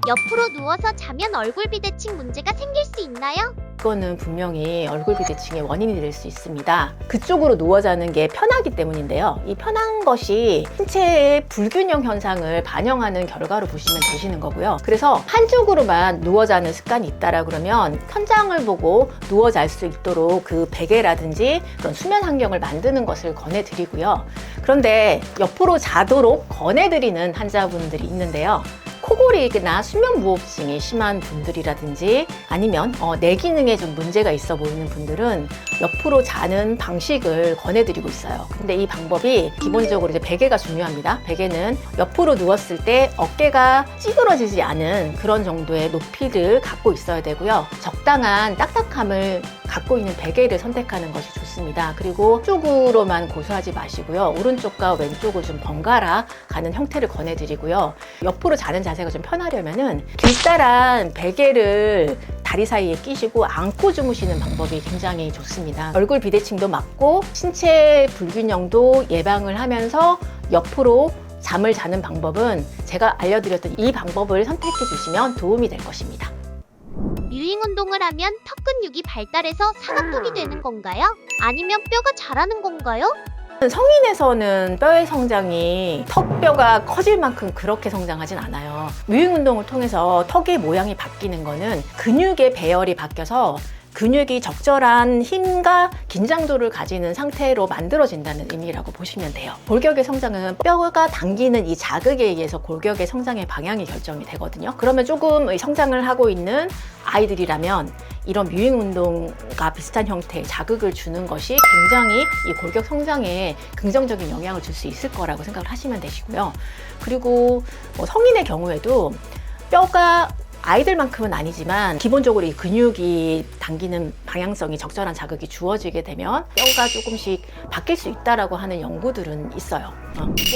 옆으로 누워서 자면 얼굴 비대칭 문제가 생길 수 있나요? 이거는 분명히 얼굴 비대칭의 원인이 될 수 있습니다. 그쪽으로 누워 자는 게 편하기 때문인데요. 이 편한 것이 신체의 불균형 현상을 반영하는 결과로 보시면 되시는 거고요. 그래서 한쪽으로만 누워 자는 습관이 있다라 그러면 천장을 보고 누워 잘 수 있도록 그 베개라든지 그런 수면 환경을 만드는 것을 권해드리고요. 그런데 옆으로 자도록 권해드리는 환자분들이 있는데요. 코골이나 수면무호흡증이 심한 분들이라든지 아니면 뇌 기능에 좀 문제가 있어 보이는 분들은 옆으로 자는 방식을 권해드리고 있어요. 근데 이 방법이 기본적으로 이제 베개가 중요합니다. 베개는 옆으로 누웠을 때 어깨가 찌그러지지 않은 그런 정도의 높이를 갖고 있어야 되고요. 적당한 딱딱함을 갖고 있는 베개를 선택하는 것이 좋습니다. 그리고 쪽으로만 고수하지 마시고요. 오른쪽과 왼쪽을 좀 번갈아 가는 형태를 권해드리고요. 옆으로 자는 자세가 좀 편하려면은 길다란 베개를 다리 사이에 끼시고 안고 주무시는 방법이 굉장히 좋습니다. 얼굴 비대칭도 막고 신체 불균형도 예방을 하면서 옆으로 잠을 자는 방법은 제가 알려드렸던 이 방법을 선택해 주시면 도움이 될 것입니다. 뮤잉 운동을 하면 턱 근육이 발달해서 사각턱이 되는 건가요? 아니면 뼈가 자라는 건가요? 성인에서는 뼈의 성장이 턱뼈가 커질 만큼 그렇게 성장하진 않아요. 뮤잉 운동을 통해서 턱의 모양이 바뀌는 거는 근육의 배열이 바뀌어서 근육이 적절한 힘과 긴장도를 가지는 상태로 만들어진다는 의미라고 보시면 돼요. 골격의 성장은 뼈가 당기는 이 자극에 의해서 골격의 성장의 방향이 결정이 되거든요. 그러면 조금 성장을 하고 있는 아이들이라면 이런 뮤잉 운동과 비슷한 형태의 자극을 주는 것이 굉장히 이 골격 성장에 긍정적인 영향을 줄 수 있을 거라고 생각을 하시면 되시고요. 그리고 성인의 경우에도 뼈가 아이들만큼은 아니지만 기본적으로 이 근육이 당기는 방향성이 적절한 자극이 주어지게 되면 뼈가 조금씩 바뀔 수 있다라고 하는 연구들은 있어요.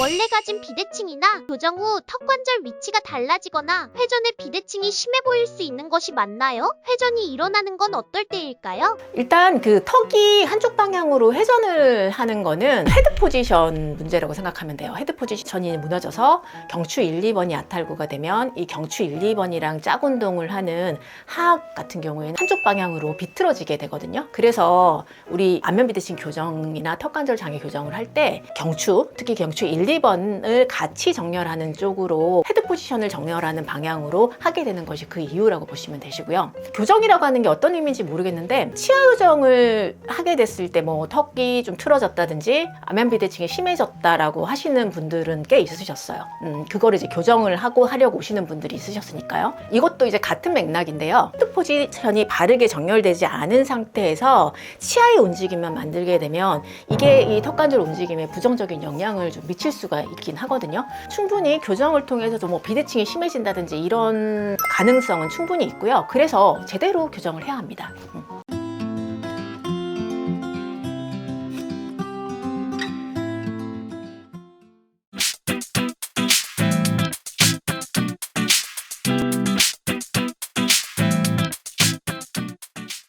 원래 가진 비대칭이나 교정 후 턱 관절 위치가 달라지거나 회전의 비대칭이 심해 보일 수 있는 것이 맞나요? 회전이 일어나는 건 어떨 때일까요? 일단 그 턱이 한쪽 방향으로 회전을 하는 거는 헤드 포지션 문제라고 생각하면 돼요. 헤드 포지션이 무너져서 경추 1, 2번이 아탈구가 되면 이 경추 1, 2번이랑 짝 운동을 하는 하악 같은 경우에는 한쪽 방향으로 비틀어지게 되거든요. 그래서 우리 안면 비대칭 교정이나 턱관절 장애 교정을 할 때 경추, 특히 경추 1, 2번을 같이 정렬하는 쪽으로 헤드 포지션을 정렬하는 방향으로 하게 되는 것이 그 이유라고 보시면 되시고요. 교정이라고 하는 게 어떤 의미인지 모르겠는데 치아 교정을 하게 됐을 때 뭐 턱이 좀 틀어졌다든지 안면 비대칭이 심해졌다라고 하시는 분들은 꽤 있으셨어요. 그거를 이제 교정을 하려고 오시는 분들이 있으셨으니까요. 이것도 이제 같은 맥락인데요. 헤드 포지션이 바르게 정렬되지 않은 상태에서 치아의 움직임만 만들게 되면 이게 이 턱관절 움직임에 부정적인 영향을 좀 미칠 수가 있긴 하거든요. 충분히 교정을 통해서도 뭐 비대칭이 심해진다든지 이런 가능성은 충분히 있고요. 그래서 제대로 교정을 해야 합니다.